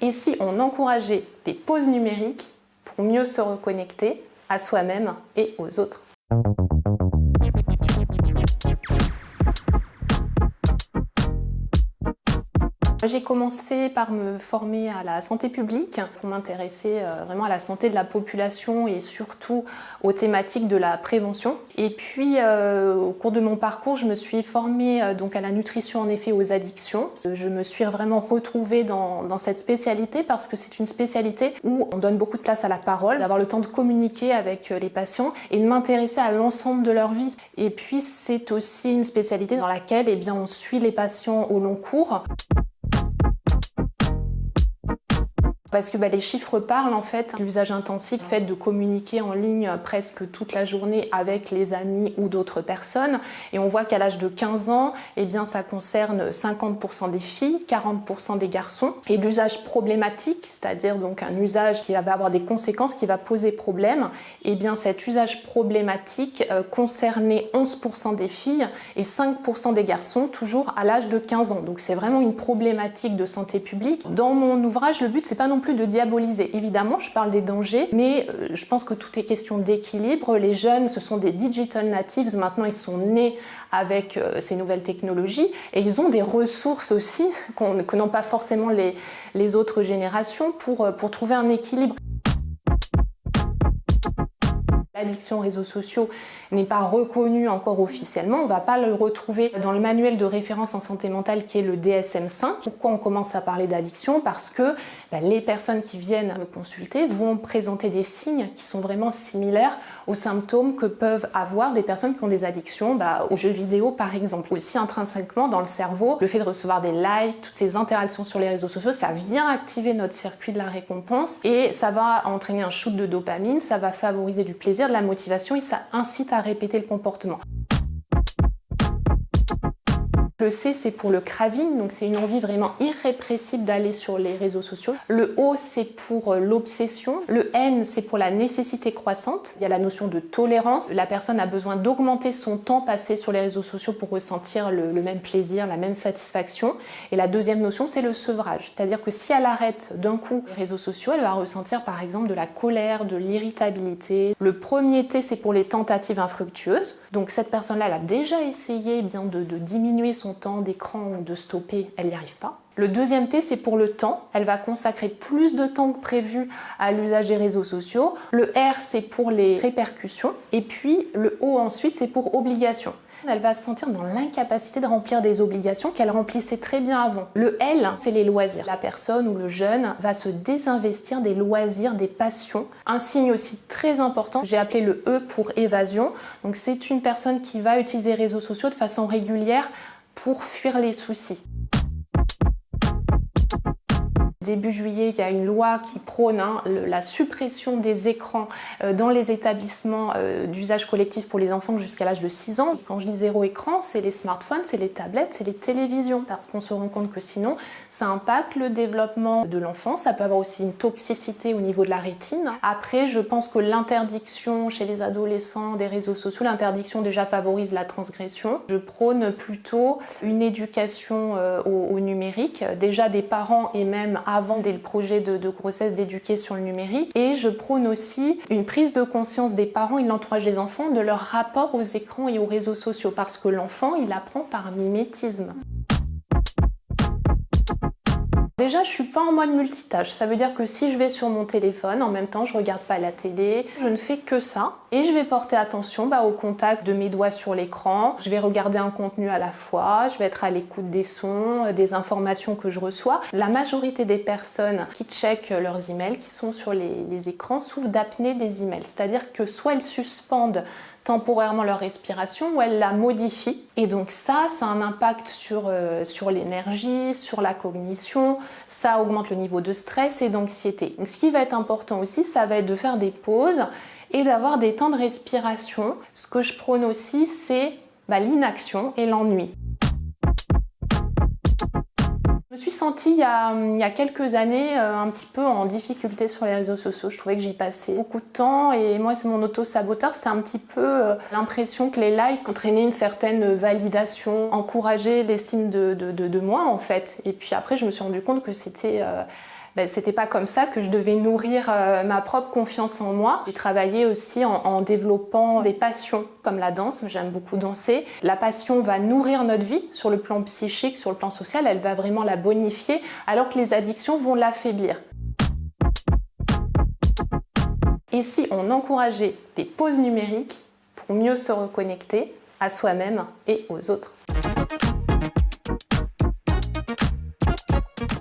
Et si on encourageait des pauses numériques pour mieux se reconnecter à soi-même et aux autres? J'ai commencé par me former à la santé publique pour m'intéresser vraiment à la santé de la population et surtout aux thématiques de la prévention. Et puis au cours de mon parcours, je me suis formée donc à la nutrition en effet aux addictions. Je me suis vraiment retrouvée dans cette spécialité parce que c'est une spécialité où on donne beaucoup de place à la parole, d'avoir le temps de communiquer avec les patients et de m'intéresser à l'ensemble de leur vie. Et puis c'est aussi une spécialité dans laquelle on suit les patients au long cours. Parce que les chiffres parlent en fait. L'usage intensif, le fait de communiquer en ligne presque toute la journée avec les amis ou d'autres personnes. Et on voit qu'à l'âge de 15 ans, ça concerne 50% des filles, 40% des garçons. Et l'usage problématique, c'est-à-dire donc un usage qui va avoir des conséquences, qui va poser problème, cet usage problématique concernait 11% des filles et 5% des garçons, toujours à l'âge de 15 ans. Donc c'est vraiment une problématique de santé publique. Dans mon ouvrage, le but, c'est pas non plus de diaboliser. Évidemment, je parle des dangers, mais je pense que tout est question d'équilibre. Les jeunes, ce sont des digital natives. Maintenant, ils sont nés avec ces nouvelles technologies et ils ont des ressources aussi que n'ont pas forcément les autres générations pour trouver un équilibre. L'addiction aux réseaux sociaux n'est pas reconnue encore officiellement. On ne va pas le retrouver dans le manuel de référence en santé mentale qui est le DSM-5. Pourquoi on commence à parler d'addiction? Parce que les personnes qui viennent me consulter vont présenter des signes qui sont vraiment similaires aux symptômes que peuvent avoir des personnes qui ont des addictions aux jeux vidéo par exemple. Aussi intrinsèquement dans le cerveau, le fait de recevoir des likes, toutes ces interactions sur les réseaux sociaux, ça vient activer notre circuit de la récompense et ça va entraîner un shoot de dopamine, ça va favoriser du plaisir, de la motivation et ça incite à répéter le comportement. Le C, c'est pour le craving, donc c'est une envie vraiment irrépressible d'aller sur les réseaux sociaux. Le O, c'est pour l'obsession. Le N, c'est pour la nécessité croissante. Il y a la notion de tolérance. La personne a besoin d'augmenter son temps passé sur les réseaux sociaux pour ressentir le même plaisir, la même satisfaction. Et la deuxième notion, c'est le sevrage. C'est-à-dire que si elle arrête d'un coup les réseaux sociaux, elle va ressentir par exemple de la colère, de l'irritabilité. Le premier T, c'est pour les tentatives infructueuses. Donc cette personne-là, elle a déjà essayé de diminuer son temps d'écran ou de stopper, elle n'y arrive pas. Le deuxième T, c'est pour le temps. Elle va consacrer plus de temps que prévu à l'usage des réseaux sociaux. Le R, c'est pour les répercussions. Et puis le O ensuite, c'est pour obligation. Elle va se sentir dans l'incapacité de remplir des obligations qu'elle remplissait très bien avant. Le L, c'est les loisirs. La personne ou le jeune va se désinvestir des loisirs, des passions. Un signe aussi très important, j'ai appelé le E pour évasion. Donc c'est une personne qui va utiliser les réseaux sociaux de façon régulière pour fuir les soucis. Début juillet, il y a une loi qui prône la suppression des écrans dans les établissements d'usage collectif pour les enfants jusqu'à l'âge de 6 ans. Quand je dis zéro écran, c'est les smartphones, c'est les tablettes, c'est les télévisions. Parce qu'on se rend compte que sinon, ça impacte le développement de l'enfant. Ça peut avoir aussi une toxicité au niveau de la rétine. Après, je pense que l'interdiction chez les adolescents des réseaux sociaux, l'interdiction déjà favorise la transgression. Je prône plutôt une éducation au numérique, déjà des parents et même avant dès le projet de grossesse d'éduquer sur le numérique. Et je prône aussi une prise de conscience des parents et de l'entourage des enfants de leur rapport aux écrans et aux réseaux sociaux parce que l'enfant, il apprend par mimétisme. Déjà, je suis pas en mode multitâche. Ça veut dire que si je vais sur mon téléphone, en même temps, je regarde pas la télé, je ne fais que ça. Et je vais porter attention au contact de mes doigts sur l'écran. Je vais regarder un contenu à la fois, je vais être à l'écoute des sons, des informations que je reçois. La majorité des personnes qui checkent leurs emails, qui sont sur les écrans, souffrent d'apnée des emails. C'est-à-dire que soit elles suspendent temporairement leur respiration ou elles la modifient. Et donc ça a un impact sur l'énergie, sur la cognition, ça augmente le niveau de stress et d'anxiété. Donc ce qui va être important aussi, ça va être de faire des pauses et d'avoir des temps de respiration. Ce que je prône aussi, c'est l'inaction et l'ennui. Je me suis sentie il y a quelques années un petit peu en difficulté sur les réseaux sociaux. Je trouvais que j'y passais beaucoup de temps et moi c'est mon auto-saboteur. C'était un petit peu l'impression que les likes entraînaient une certaine validation, encourageaient l'estime de moi en fait. Et puis après je me suis rendu compte que c'était c'était pas comme ça que je devais nourrir ma propre confiance en moi. J'ai travaillé aussi en développant des passions comme la danse. J'aime beaucoup danser. La passion va nourrir notre vie sur le plan psychique, sur le plan social. Elle va vraiment la bonifier, alors que les addictions vont l'affaiblir. Et si on encourageait des pauses numériques pour mieux se reconnecter à soi-même et aux autres?